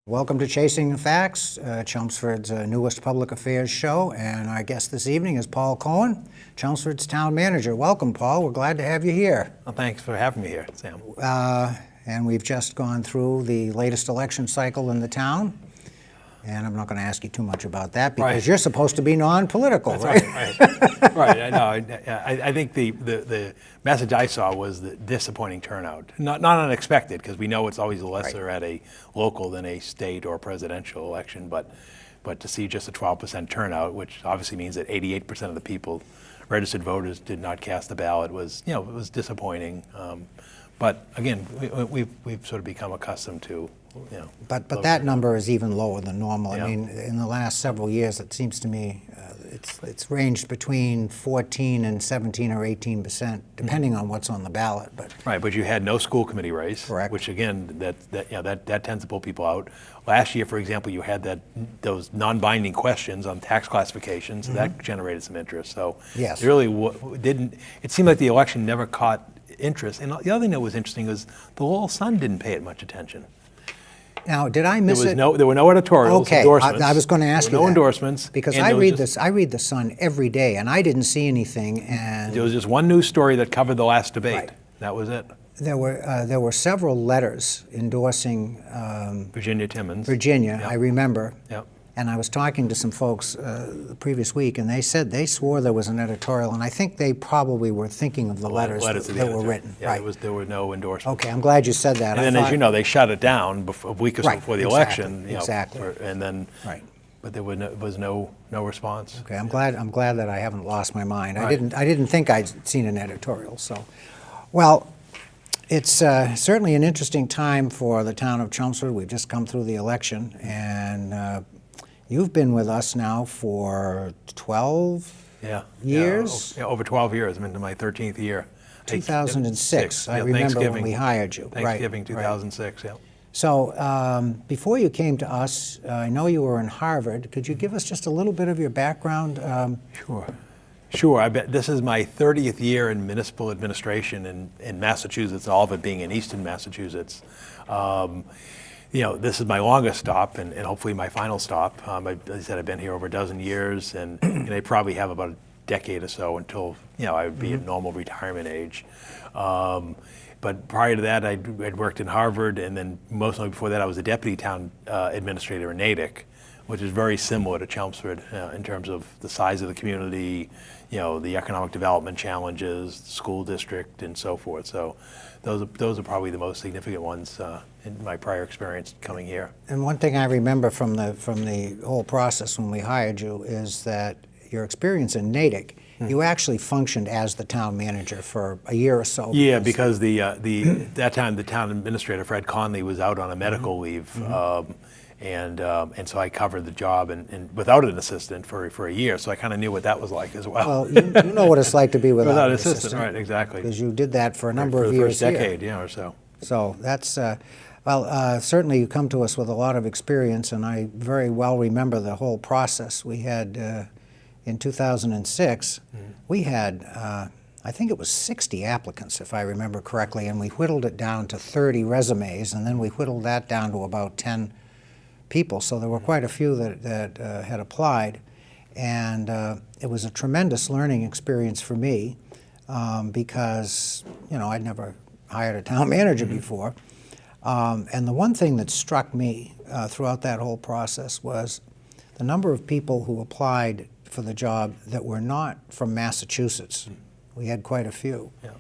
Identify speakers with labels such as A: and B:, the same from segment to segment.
A: Welcome to Chasing the Facts, Chelmsford's newest public affairs show, and our guest this evening is Paul Cohen, Chelmsford's town manager. Welcome, Paul. We're glad to have you here.
B: Well, thanks for having me here, Sam.
A: And we've just gone through the latest election cycle in the town, and I'm not going to ask you too much about that because you're supposed to be non-political, right?
B: Right. I know. I think the message I saw was the disappointing turnout. Not unexpected, because we know it's always lesser at a local than a state or presidential election, but to see just a 12% turnout, which obviously means that 88% of the people, registered voters, did not cast the ballot, was it was disappointing. But again, we've sort of become accustomed to.
A: But that number is even lower than normal. I mean, in the last several years, it seems to me it's ranged between 14 and 17 or 18%, depending on what's on the ballot.
B: But you had no school committee race,
A: correct?
B: Which again, that tends to pull people out. Last year, for example, you had those non-binding questions on tax classifications, so that generated some interest. So
A: yes,
B: it really didn't. It seemed like the election never caught interest. And the other thing that was interesting was the Lowell Sun didn't pay it much attention.
A: Now, did I miss it?
B: There were no editorials, endorsements.
A: I was going to ask you
B: no endorsements.
A: Because I read the Sun every day, and I didn't see anything. And
B: there was just one news story that covered the last debate. Right. That was it.
A: There were several letters endorsing
B: Virginia Timmons.
A: Virginia, I remember.
B: Yep.
A: And I was talking to some folks the previous week, and they said they swore there was an editorial, and I think they probably were thinking of the letters that were written.
B: Yeah, there were no endorsements.
A: Okay, I'm glad you said that.
B: And then, as you know, they shut it down a week or so before the election.
A: Exactly.
B: And then, but there was no response.
A: Okay, I'm glad that I haven't lost my mind. I didn't think I'd seen an editorial. So, well, it's certainly an interesting time for the town of Chelmsford. We've just come through the election, and you've been with us now for 12 years?
B: Yeah, over 12 years. I'm into my 13th year.
A: 2006. I remember when we hired you.
B: Thanksgiving 2006, yeah.
A: So before you came to us, I know you were in Harvard. Could you give us just a little bit of your background?
B: Sure. I bet this is my 30th year in municipal administration in Massachusetts, all of it being in Eastern Massachusetts. This is my longest stop and hopefully my final stop. As I said, I've been here over a dozen years, and I probably have about a decade or so until I would be at normal retirement age. But prior to that, I'd worked in Harvard, and then mostly before that, I was a deputy town administrator in Natick, which is very similar to Chelmsford in terms of the size of the community, the economic development challenges, the school district, and so forth. So those are probably the most significant ones in my prior experience coming here.
A: And one thing I remember from the whole process when we hired you is that your experience in Natick, you actually functioned as the town manager for a year or so.
B: Yeah, because that time the town administrator, Fred Conley, was out on a medical leave. And so I covered the job and without an assistant for a year, so I kind of knew what that was like as well.
A: Well, you know what it's like to be without an assistant,
B: right? Exactly.
A: Because you did that for a number of
B: years.
A: For the
B: first decade, or so.
A: So that's certainly you come to us with a lot of experience, and I very well remember the whole process. We had in 2006, we had I think it was 60 applicants, if I remember correctly, and we whittled it down to 30 resumes, and then we whittled that down to about 10 people. So there were quite a few that had applied, and it was a tremendous learning experience for me because I'd never hired a town manager before. And the one thing that struck me throughout that whole process was the number of people who applied for the job that were not from Massachusetts. We had quite a few.
B: Yeah.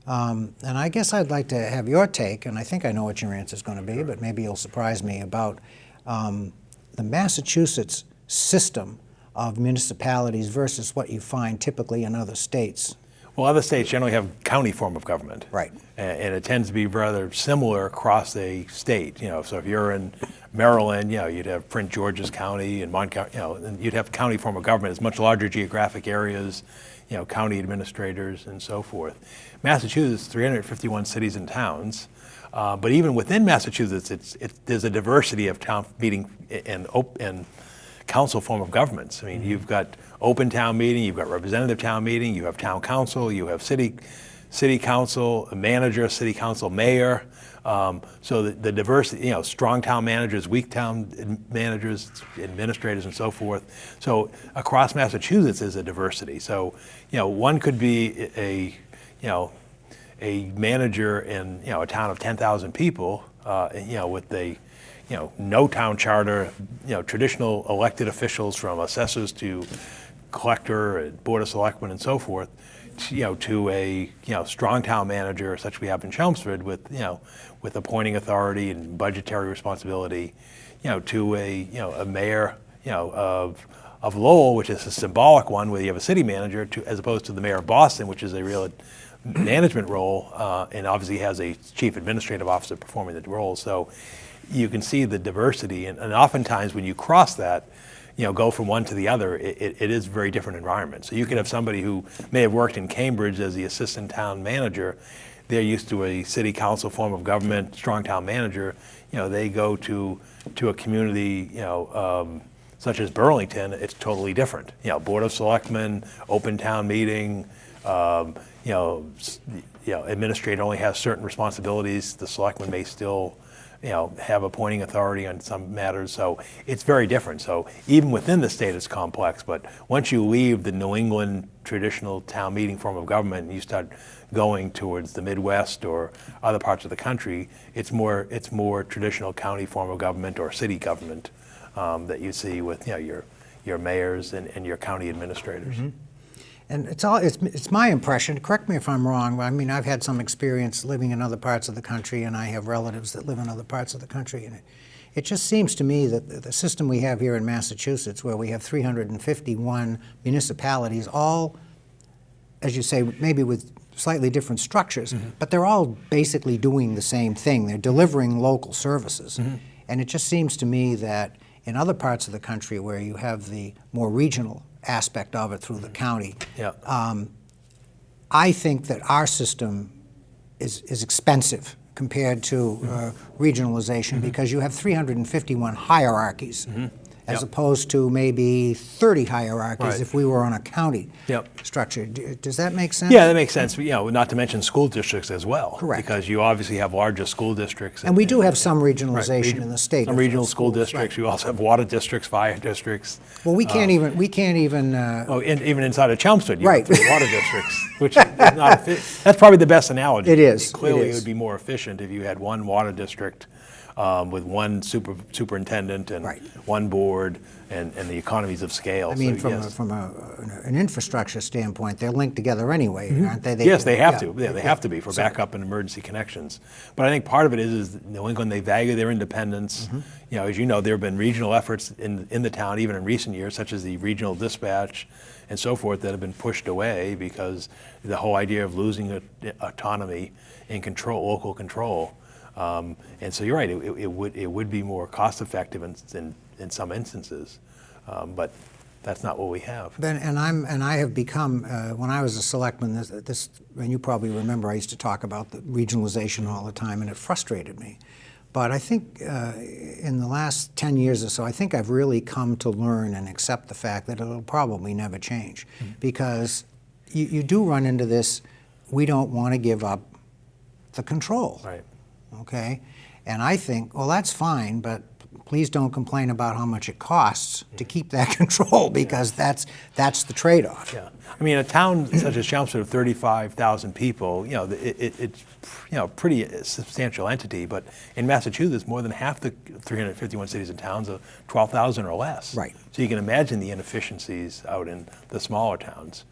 A: And I guess I'd like to have your take, and I think I know what your answer is going to be, but maybe you'll surprise me about the Massachusetts system of municipalities versus what you find typically in other states.
B: Well, other states generally have county form of government.
A: Right.
B: And it tends to be rather similar across a state. So if you're in Maryland, you'd have Prince George's County and Montgomery, and you'd have county form of government. It's much larger geographic areas, county administrators and so forth. Massachusetts, 351 cities and towns. But even within Massachusetts, there's a diversity of town meeting and council form of governments. You've got open town meeting, you've got representative town meeting, you have town council, you have city city council, a manager, city council mayor. So the diversity, strong town managers, weak town managers, administrators, and so forth. So across Massachusetts is a diversity. So, one could be a manager in, a town of 10,000 people, with no town charter, traditional elected officials from assessors to collector, and board of selectmen, and so forth, to a strong town manager, such we have in Chelmsford, with appointing authority and budgetary responsibility, to a mayor, of Lowell, which is a symbolic one, where you have a city manager, as opposed to the mayor of Boston, which is a real management role, and obviously has a chief administrative officer performing the role. So you can see the diversity, and oftentimes when you cross that, go from one to the other, it is a very different environment. So you could have somebody who may have worked in Cambridge as the assistant town manager. They're used to a city council form of government, strong town manager. They go to a community, such as Burlington. It's totally different. Board of Selectmen, open town meeting. Administrator only has certain responsibilities. The selectman may still have appointing authority on some matters. So it's very different. So even within the state, it's complex. But once you leave the New England traditional town meeting form of government and you start going towards the Midwest or other parts of the country, it's more traditional county form of government or city government that you see with your mayors and your county administrators.
A: Mm-hmm. And it's my impression, correct me if I'm wrong, but I mean, I've had some experience living in other parts of the country, and I have relatives that live in other parts of the country, and it just seems to me that the system we have here in Massachusetts, where we have 351 municipalities, all, as you say, maybe with slightly different structures, mm-hmm. but they're all basically doing the same thing. They're delivering local services. Mm-hmm. And it just seems to me that in other parts of the country where you have the more regional aspect of it through the county.
B: Yeah.
A: I think that our system is expensive compared to regionalization, mm-hmm. because you have 351 hierarchies, mm-hmm. as opposed to maybe 30 hierarchies
B: right.
A: if we were on a county
B: yep.
A: structure. Does that make sense?
B: Yeah, that makes sense. Not to mention school districts as well.
A: Correct.
B: Because you obviously have larger school districts.
A: And we do have some regionalization
B: right.
A: in the state.
B: Some regional school
A: schools,
B: districts.
A: right.
B: You also have water districts, fire districts.
A: Well, we can't even.
B: Even inside of Chelmsford, you
A: right.
B: have 3 water districts, which is not that's probably the best analogy.
A: It is.
B: Clearly, it would be more efficient if you had one water district with one superintendent and
A: right.
B: one board and the economies of scale.
A: I mean,
B: so,
A: from an infrastructure standpoint, they're linked together anyway,
B: mm-hmm.
A: aren't they?
B: Yes, they have to. Yeah, they have to be for backup and emergency connections. But I think part of it is New England, they value their independence. Mm-hmm. As you know, there have been regional efforts in the town, even in recent years, such as the regional dispatch and so forth, that have been pushed away because the whole idea of losing autonomy and control, local control. And so you're right. It would be more cost effective in some instances, but that's not what we have.
A: And I have become when I was a selectman. And you probably remember I used to talk about the regionalization all the time, and it frustrated me. But I think in the last 10 years or so, I think I've really come to learn and accept the fact that it'll probably never change, mm-hmm. because you do run into this. We don't want to give up the control.
B: Right.
A: Okay, and I think, well, that's fine, but please don't complain about how much it costs to keep that control, because that's the trade-off.
B: Yeah, I mean, a town such as Chelmsford of 35,000 people, it's pretty substantial entity. But in Massachusetts, more than half the 351 cities and towns are 12,000 or less.
A: Right.
B: So you can imagine the inefficiencies out in the smaller towns.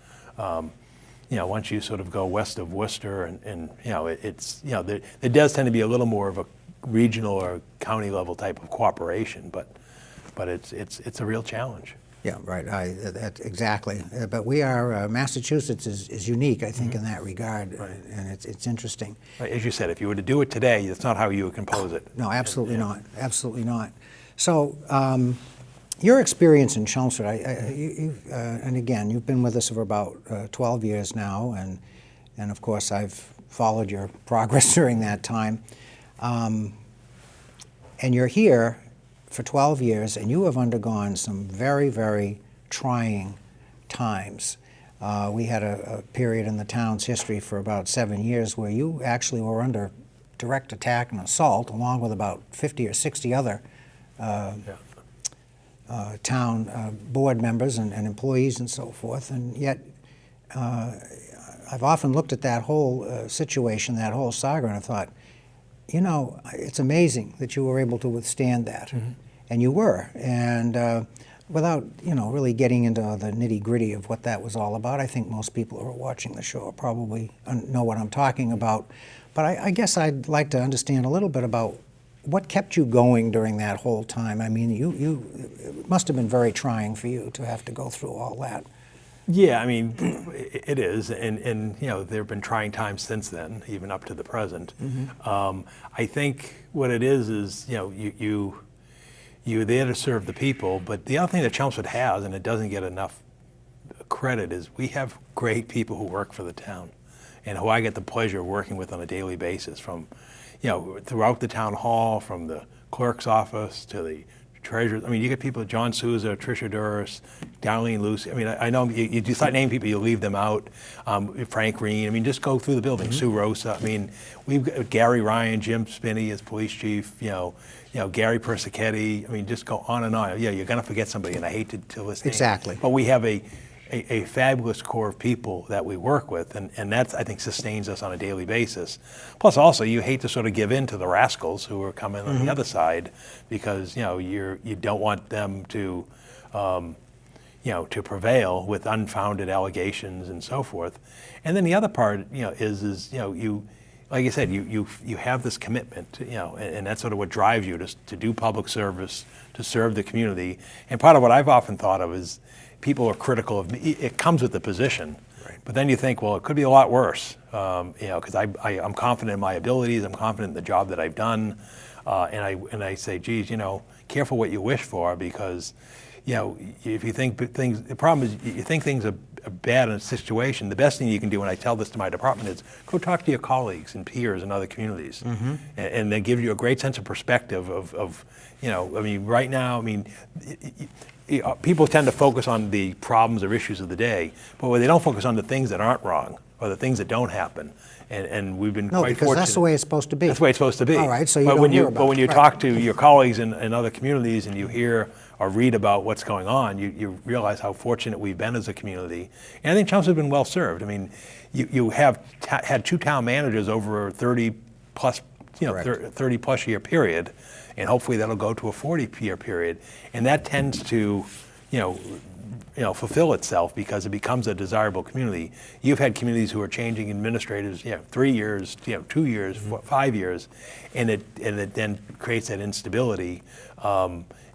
B: Once you sort of go west of Worcester, and there does tend to be a little more of a regional or county level type of cooperation, but it's a real challenge.
A: Yeah, right. That exactly. But we are Massachusetts is unique, I think, mm-hmm. in that regard, right. And it's interesting.
B: Right. As you said, if you were to do it today, that's not how you would compose it.
A: No, absolutely not. Absolutely not. So. Your experience in Chelmsford, and again, you've been with us for about 12 years now, and of course I've followed your progress during that time. And you're here for 12 years, and you have undergone some very, very trying times. We had a period in the town's history for about 7 years where you actually were under direct attack and assault, along with about 50 or 60 other town board members and employees and so forth. And yet, I've often looked at that whole situation, that whole saga, and I thought, you know, it's amazing that you were able to withstand that. And you were. And without, you know, really getting into the nitty-gritty of what that was all about, I think most people who are watching the show probably know what I'm talking about. But I guess I'd like to understand a little bit about what kept you going during that whole time. I mean, it must have been very trying for you to have to go through all that.
B: Yeah, I mean, it is, and you know, there have been trying times since then, even up to the present. I think what it is you know, you're there to serve the people, but the other thing that Chelmsford has, and it doesn't get enough credit, is we have great people who work for the town, and who I get the pleasure of working with on a daily basis, from, you know, throughout the town hall, from the clerk's office to the treasurers. I mean, you get people, John Souza, Tricia Duras, Darlene Lucy. I mean, I know you start naming people, you leave them out. Frank Green. I mean, just go through the building. Sue Rosa. I mean, we've got Gary Ryan, Jim Spinney as police chief. You know, Gary Persichetti. I mean, just go on and on. Yeah, you're going to forget somebody, and I hate to list names.
A: Exactly.
B: But we have a fabulous core of people that we work with, and that's, I think, sustains us on a daily basis. Plus, also, you hate to sort of give in to the rascals who are coming on the other side, because, you know, you don't want them to, you know, to prevail with unfounded allegations and so forth. And then the other part, you know, is you know, you, like I said, you have this commitment, you know, and that's sort of what drives you to do public service, to serve the community. And part of what I've often thought of is, people are critical of me. It comes with the position, right. But then you think, well, it could be a lot worse, you know, because I'm confident in my abilities, I'm confident in the job that I've done, and I say, geez, you know, careful what you wish for, because, you know, if you think things, the problem is you think things are bad in a situation, the best thing you can do, and I tell this to my department, is go talk to your colleagues and peers in other communities, and they give you a great sense of perspective of, you know, I mean, right now, I mean, people tend to focus on the problems or issues of the day, but they don't focus on the things that aren't wrong or the things that don't happen. And we've been quite fortunate.
A: No, because that's the way it's supposed to be.
B: That's the way it's supposed to be.
A: All right, so you don't hear about it.
B: But when you
A: right.
B: talk to your colleagues in other communities and you hear or read about what's going on, you realize how fortunate we've been as a community. And I think Chelmsford's been well served. I mean, you have had two town managers over a 30 plus year period, and hopefully that'll go to a 40-year period, and that tends to, you know, fulfill itself because it becomes a desirable community. You've had communities who are changing administrators, 3 years, 2 years, 5 years, and it then creates that instability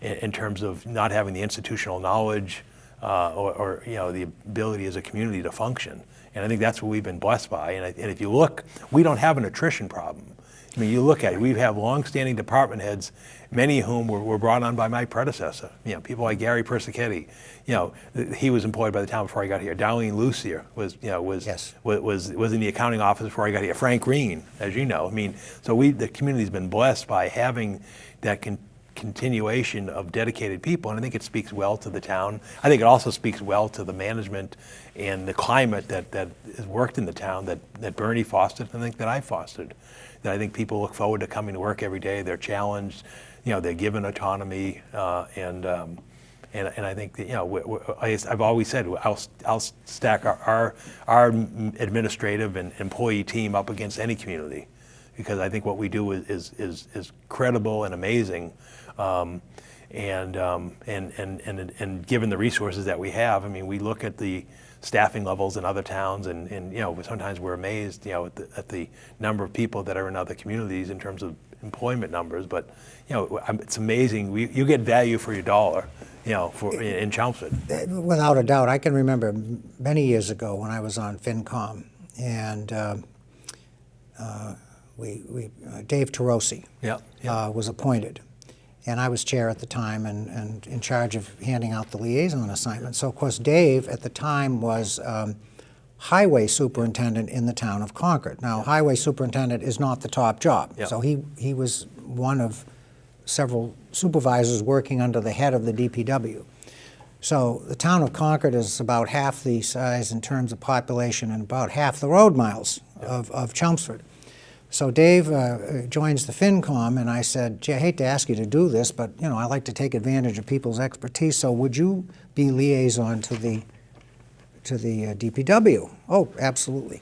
B: in terms of not having the institutional knowledge or the ability as a community to function. And I think that's what we've been blessed by. And if you look, we don't have an attrition problem. I mean, you look at it, we have long-standing department heads, many of whom were brought on by my predecessor. You know, people like Gary Persichetti. You know, he was employed by the town before I got here. Darlene Lucier was in the accounting office before I got here. Frank Green, as you know. I mean, so the community's been blessed by having that continuation of dedicated people, and I think it speaks well to the town. I think it also speaks well to the management and the climate that has worked in the town that Bernie fostered, and I think that I fostered. That I think people look forward to coming to work every day. They're challenged, they're given autonomy, and I think that, I've always said I'll stack our administrative and employee team up against any community, because I think what we do is credible and amazing, and given the resources that we have, I mean, we look at the staffing levels in other towns, and sometimes we're amazed, at the number of people that are in other communities in terms of employment numbers. But it's amazing. You get value for your dollar, in Chelmsford.
A: Without a doubt. I can remember many years ago when I was on FinCom, and Dave Tarosi was appointed. And I was chair at the time and in charge of handing out the liaison assignment. So, of course, Dave at the time was highway superintendent in the town of Concord. Now, highway superintendent is not the top job. So he was one of several supervisors working under the head of the DPW. So the town of Concord is about half the size in terms of population and about half the road miles of Chelmsford. So Dave joins the FinCom, and I said, gee, I hate to ask you to do this, but I like to take advantage of people's expertise, so would you be liaison to the DPW? Oh, absolutely.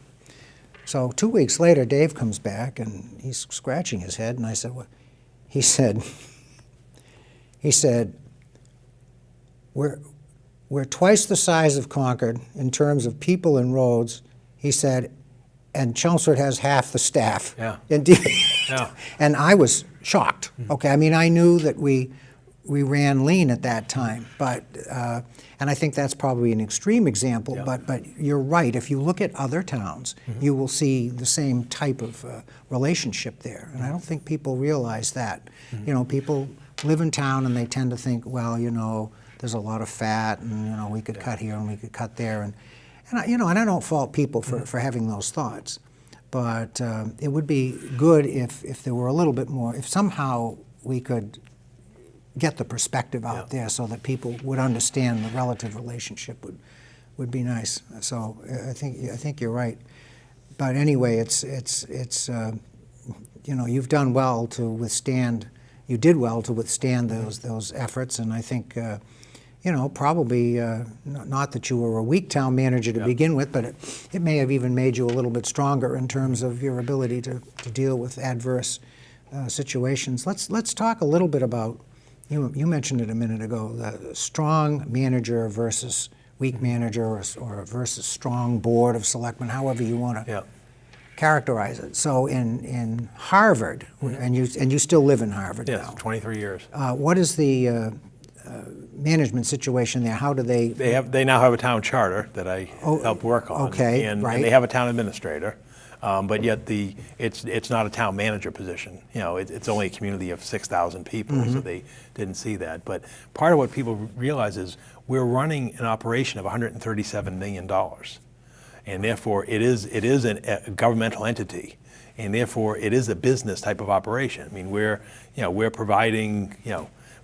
A: So 2 weeks later, Dave comes back, and he's scratching his head, and I said, what? He said, we're twice the size of Concord in terms of people and roads, he said, and Chelmsford has half the staff.
B: Yeah.
A: Yeah. And I was shocked. Okay, I mean, I knew that we ran lean at that time, but and I think that's probably an extreme example.
B: Yeah.
A: But you're right. If you look at other towns, you will see the same type of relationship there, and I don't think people realize that. People live in town and they tend to think, well, there's a lot of fat, and we could cut here and we could cut there, and I don't fault people for having those thoughts, but it would be good if there were a little bit more, if somehow we could get the perspective out there so that people would understand the relative relationship would be nice. So I think you're right. But anyway, you've done well to withstand. You did well to withstand those efforts, and I think. Probably not that you were a weak town manager to begin with, but it may have even made you a little bit stronger in terms of your ability to deal with adverse situations. Let's talk a little bit about, you mentioned it a minute ago, the strong manager versus weak manager or versus strong board of selectmen, however you want to characterize it. So in Harvard, and you still live in Harvard now.
B: Yes, 23 years.
A: What is the management situation there? How do they?
B: They now have a town charter that I helped work on.
A: Okay,
B: and
A: right.
B: they have a town administrator, but yet it's not a town manager position. It's only a community of 6,000 people, so they didn't see that. But part of what people realize is we're running an operation of $137 million, and therefore it is a governmental entity, and therefore it is a business type of operation. I mean, we're providing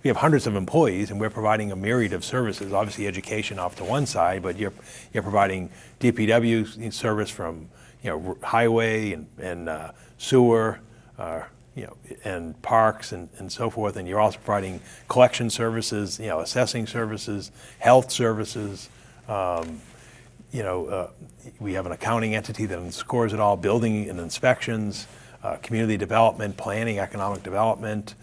B: we have hundreds of employees, and we're providing a myriad of services. Obviously, education off to one side, but you're providing DPW service from highway and sewer, and parks and so forth. And you're also providing collection services, assessing services, health services. We have an accounting entity that scores it all, building and inspections, community development, planning, economic development.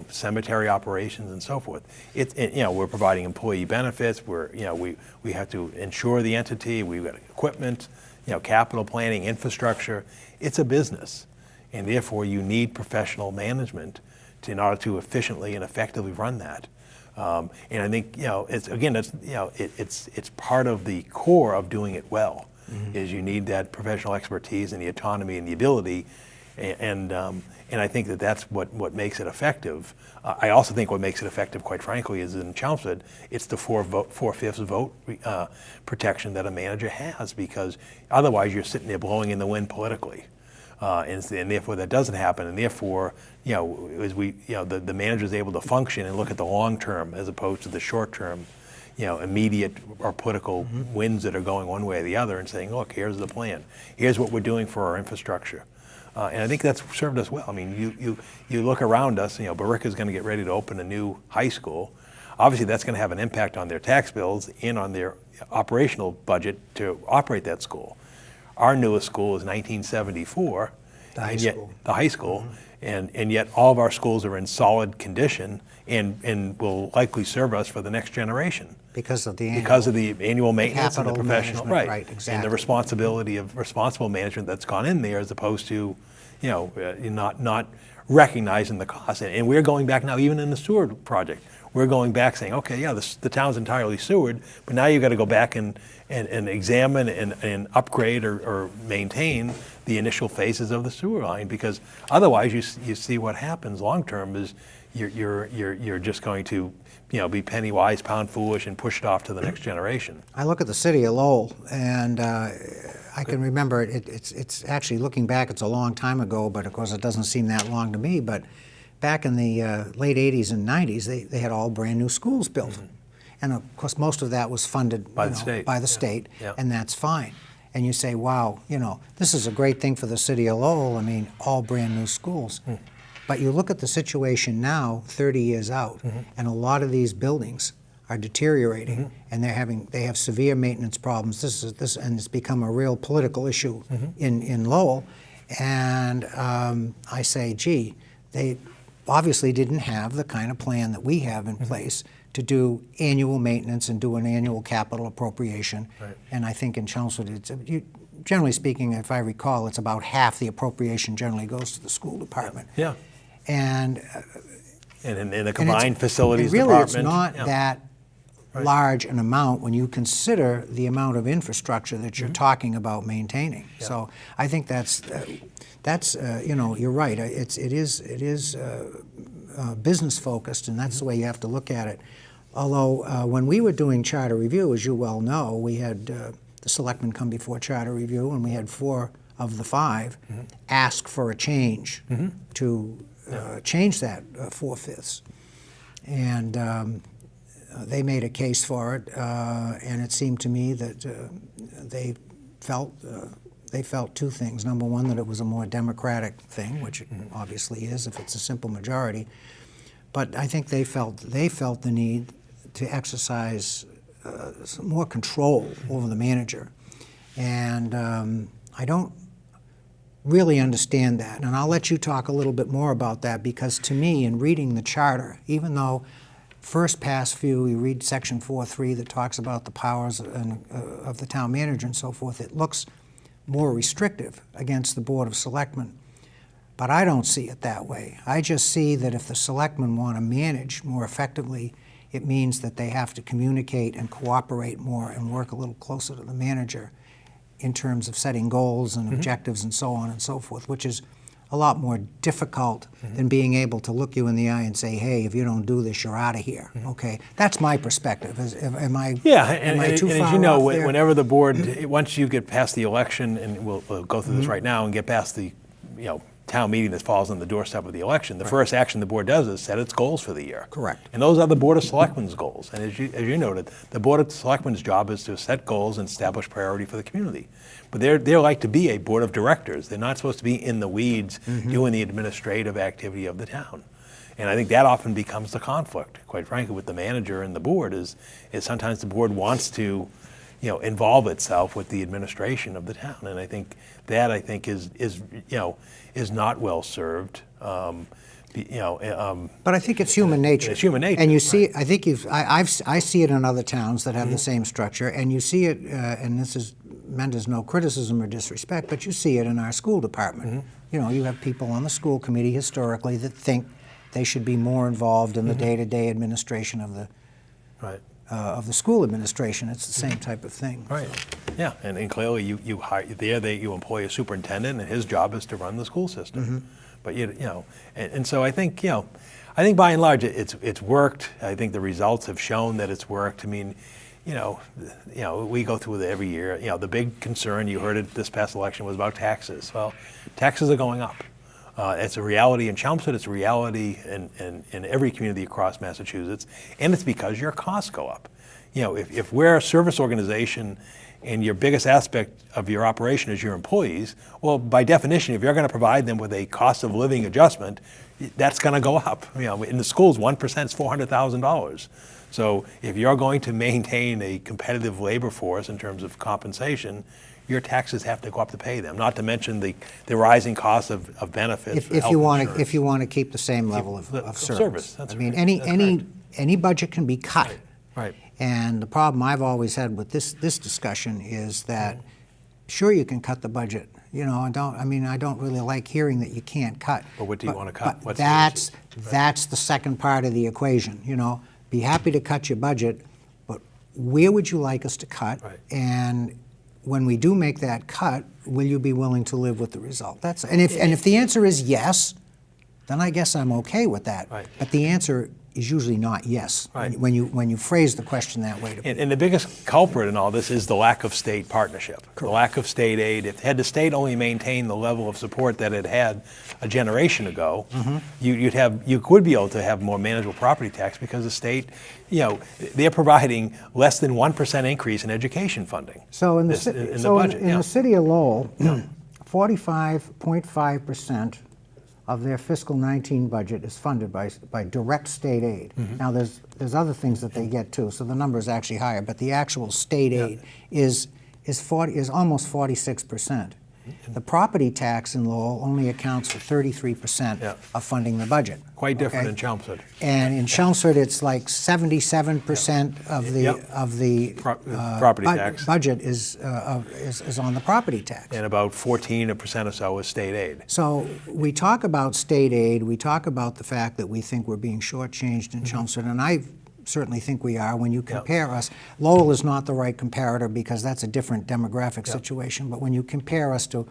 B: Cemetery operations and so forth. We're providing employee benefits. We have to insure the entity. We've got equipment, capital planning, infrastructure. It's a business, and therefore you need professional management in order to efficiently and effectively run that. And I think it's part of the core of doing it well. Is you need that professional expertise and the autonomy and the ability, and I think that's what makes it effective. I also think what makes it effective, quite frankly, is in Chelmsford, it's the four-fifths vote protection that a manager has, because otherwise you're sitting there blowing in the wind politically, and therefore that doesn't happen. And therefore, the manager is able to function and look at the long term as opposed to the short term, immediate or political winds that are going one way or the other, and saying, look, here's the plan. Here's what we're doing for our infrastructure. And I think that's served us well. I mean, you look around us, Barica is going to get ready to open a new high school. Obviously, that's going to have an impact on their tax bills and on their operational budget to operate that school. Our newest school is 1974.
A: The high school.
B: The high school. And yet all of our schools are in solid condition and will likely serve us for the next generation.
A: Because of the
B: annual maintenance and the professional,
A: right, exactly.
B: And the responsibility of responsible management that's gone in there, as opposed to, not recognizing the cost. And we're going back now, even in the sewer project, we're going back saying, okay, the town's entirely sewered, but now you've got to go back and examine and upgrade or maintain the initial phases of the sewer line, because otherwise you see what happens long term is you're just going to be penny wise, pound foolish, and push it off to the next generation.
A: I look at the city of Lowell, and I can remember it's actually, looking back, it's a long time ago, but of course it doesn't seem that long to me, but back in the late 80s and 90s, they had all brand new schools built. And of course, most of that was funded
B: By the state.
A: by the state,
B: Yeah.
A: and that's fine. And you say, wow, this is a great thing for the city of Lowell. I mean, all brand new schools. But you look at the situation now, 30 years out, and a lot of these buildings are deteriorating, and they have severe maintenance problems. And it's become a real political issue in Lowell. And I say, gee, they obviously didn't have the kind of plan that we have in place to do annual maintenance and do an annual capital appropriation.
B: Right.
A: And I think in Chelmsford, generally speaking, if I recall, it's about half the appropriation generally goes to the school department.
B: Yeah.
A: And
B: in the combined facilities
A: really,
B: department.
A: it's not that large an amount when you consider the amount of infrastructure that you're talking about maintaining.
B: Yeah.
A: So I think that's you're right. It is business focused, and that's the way you have to look at it. Although when we were doing charter review, as you well know, we had the selectmen come before charter review, and we had 4 of the 5 ask for a change to change that 4/5. And they made a case for it, and it seemed to me that they felt 2 things. Number one, that it was a more democratic thing, which it obviously is if it's a simple majority. But I think they felt the need to exercise some more control over the manager. And I don't really understand that. And I'll let you talk a little bit more about that, because to me, in reading the charter, even though first pass view, you read section 4.3 that talks about the powers of the town manager and so forth, it looks more restrictive against the Board of Selectmen. But I don't see it that way. I just see that if the selectmen want to manage more effectively, it means that they have to communicate and cooperate more and work a little closer to the manager in terms of setting goals and objectives and so on and so forth, which is a lot more difficult than being able to look you in the eye and say, hey, if you don't do this, you're out of here. Okay, that's my perspective. Am I too far
B: as you know,
A: off there?
B: whenever the board, once you get past the election, and we'll go through this right now, and get past the town meeting that falls on the doorstep of the election, the first action the board does is set its goals for the year.
A: Correct.
B: And those are the Board of Selectmen's goals. And as you noted, the Board of Selectmen's job is to set goals and establish priority for the community. But they're like to be a board of directors. They're not supposed to be in the weeds doing the administrative activity of the town. And I think that often becomes the conflict, quite frankly, with the manager and the board is sometimes the board wants to involve itself with the administration of the town. And I think that is not well served.
A: But I think it's human nature.
B: It's human nature.
A: And you see, I think I see it in other towns that have the same structure, and you see it, and this is meant as no criticism or disrespect, but you see it in our school department. You have people on the school committee historically that think they should be more involved in the day-to-day administration of the school administration. It's the same type of thing.
B: Right. Yeah, and clearly you employ a superintendent, and his job is to run the school system. But and so I think by and large it's worked. I think the results have shown that it's worked. I mean, we go through it every year. The big concern, you heard it this past election, was about taxes. Well, taxes are going up. It's a reality in Chelmsford. It's a reality in every community across Massachusetts, and it's because your costs go up. If we're a service organization and your biggest aspect of your operation is your employees, well, by definition, if you're going to provide them with a cost of living adjustment, that's going to go up. In the schools, 1% is $400,000. So if you're going to maintain a competitive labor force in terms of compensation, your taxes have to go up to pay them. Not to mention the rising costs of benefits.
A: If you want to keep the same level of service.
B: That's
A: any budget can be cut.
B: Right.
A: And the problem I've always had with this discussion is that, sure, you can cut the budget. I don't really like hearing that you can't cut.
B: But what do you want to cut?
A: But that's the second part of the equation. Be happy to cut your budget, but where would you like us to cut?
B: Right.
A: And when we do make that cut, will you be willing to live with the result? And if the answer is yes, then I guess I'm okay with that.
B: Right.
A: But the answer is usually not yes.
B: Right.
A: When you phrase the question that way to people.
B: And the biggest culprit in all this is the lack of state partnership, the lack of state aid. Had the state only maintained the level of support that it had a generation ago, you could be able to have more manageable property tax, because the state, they're providing less than 1% increase in education funding.
A: So in the
B: budget.
A: The city of Lowell, 45.5% of their fiscal 19 budget is funded by direct state aid. Now there's other things that they get too, so the number is actually higher, but the actual state aid is almost 46%. The property tax in Lowell only accounts for 33% of funding the budget.
B: Quite different in Chelmsford.
A: And in Chelmsford, it's like 77% of the
B: property tax
A: budget is on the property tax.
B: And about 14% or so is state aid.
A: So we talk about state aid. We talk about the fact that we think we're being shortchanged in Chelmsford, and I certainly think we are. When you compare us, Lowell is not the right comparator because that's a different demographic situation, but when you compare us to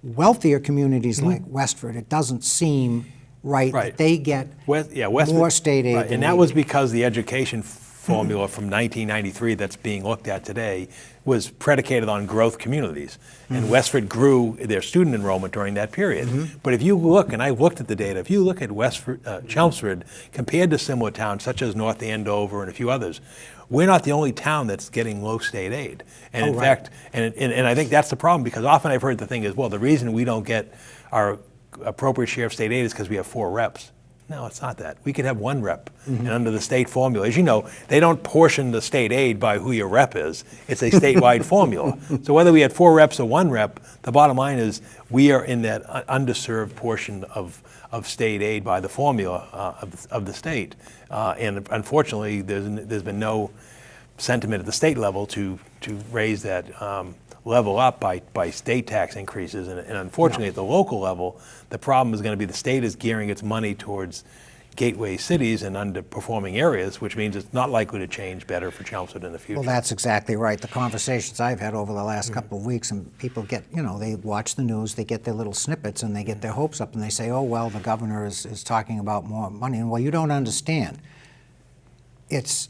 A: wealthier communities like Westford, it doesn't seem right that they get more state aid.
B: And that was because the education formula from 1993 that's being looked at today was predicated on growth communities. And Westford grew their student enrollment during that period. But if you look, and I looked at the data, if you look at Chelmsford compared to similar towns such as North Andover and a few others, we're not the only town that's getting low state aid. And in fact, and I think that's the problem, because often I've heard the thing is, well, the reason we don't get our appropriate share of state aid is because we have 4 reps. No, it's not that. We could have 1 rep. And under the state formula, as you know, they don't portion the state aid by who your rep is. It's a statewide formula. So whether we had 4 reps or 1 rep, the bottom line is we are in that underserved portion of state aid by the formula of the state. And unfortunately, there's been no sentiment at the state level to raise that level up by state tax increases. And unfortunately, at the local level, the problem is going to be the state is gearing its money towards gateway cities and underperforming areas, which means it's not likely to change better for Chelmsford in the future.
A: Well, that's exactly right. The conversations I've had over the last couple of weeks, and people get, they watch the news, they get their little snippets, and they get their hopes up, and they say, oh, well, the governor is talking about more money. And, well, you don't understand. It's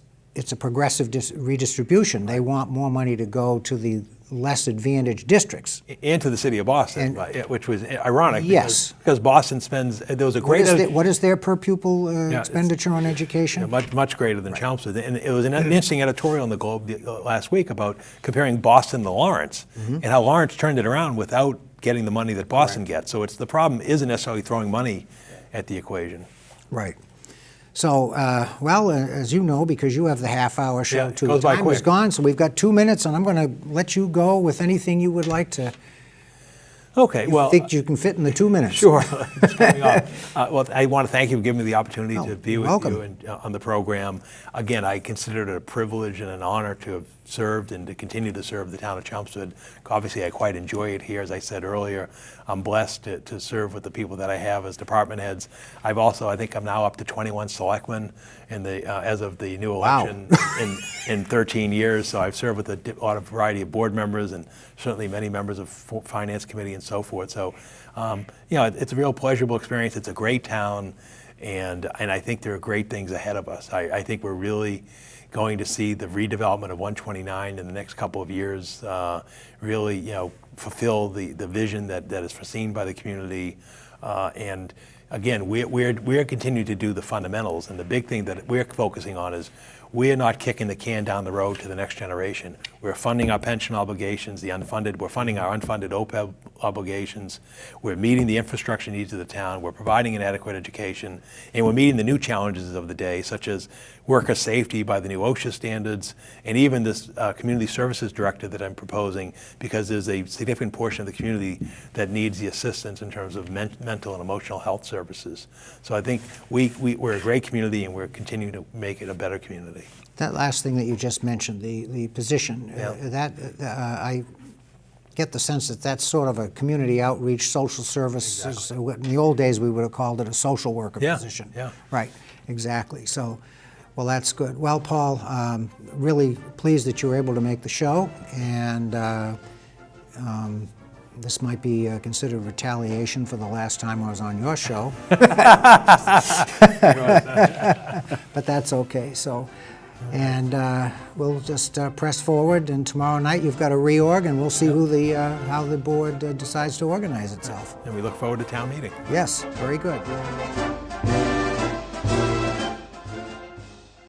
A: a progressive redistribution. They want more money to go to the less advantaged districts.
B: And to the city of Boston, which was ironic.
A: Yes.
B: Because Boston spends, there was a great...
A: What is their per pupil expenditure on education?
B: Much greater than Chelmsford. And it was an interesting editorial in the Globe last week about comparing Boston to Lawrence, and how Lawrence turned it around without getting the money that Boston gets. So the problem isn't necessarily throwing money at the equation.
A: Right. So, as you know, because you have the half-hour show too,
B: goes by
A: time is
B: quick.
A: gone, so we've got 2 minutes, and I'm going to let you go with anything you would like to.
B: Okay, well,
A: think you can fit in the 2 minutes.
B: Sure. It's coming up. Well, I want to thank you for giving me the opportunity to be with
A: welcome.
B: you on the program. Again, I consider it a privilege and an honor to have served and to continue to serve the town of Chelmsford. Obviously, I quite enjoy it here. As I said earlier, I'm blessed to serve with the people that I have as department heads. I think I'm now up to 21 selectmen as of the new election in 13 years. So I've served with a variety of board members and certainly many members of finance committee and so forth. So, it's a real pleasurable experience. It's a great town, and I think there are great things ahead of us. I think we're really going to see the redevelopment of 129 in the next couple of years really, fulfill the vision that is foreseen by the community. And again, we're continuing to do the fundamentals, and the big thing that we're focusing on is we're not kicking the can down the road to the next generation. We're funding our pension obligations, we're funding our unfunded OPEB obligations. We're meeting the infrastructure needs of the town. We're providing an adequate education, and we're meeting the new challenges of the day, such as worker safety by the new OSHA standards, and even this community services directive that I'm proposing, because there's a significant portion of the community that needs the assistance in terms of mental and emotional health services. So I think we're a great community, and we're continuing to make it a better community.
A: That last thing that you just mentioned, the position, I get the sense that that's sort of a community outreach, social services. Exactly. In the old days, we would have called it a social worker position.
B: Yeah.
A: Right, exactly. So, well, that's good. Well, Paul, really pleased that you were able to make the show, and This might be considered retaliation for the last time I was on your show. But that's okay. So, and we'll just press forward. And tomorrow night you've got a reorg, and we'll see who the how the board decides to organize itself.
B: And we look forward to town meeting.
A: Yes, very good.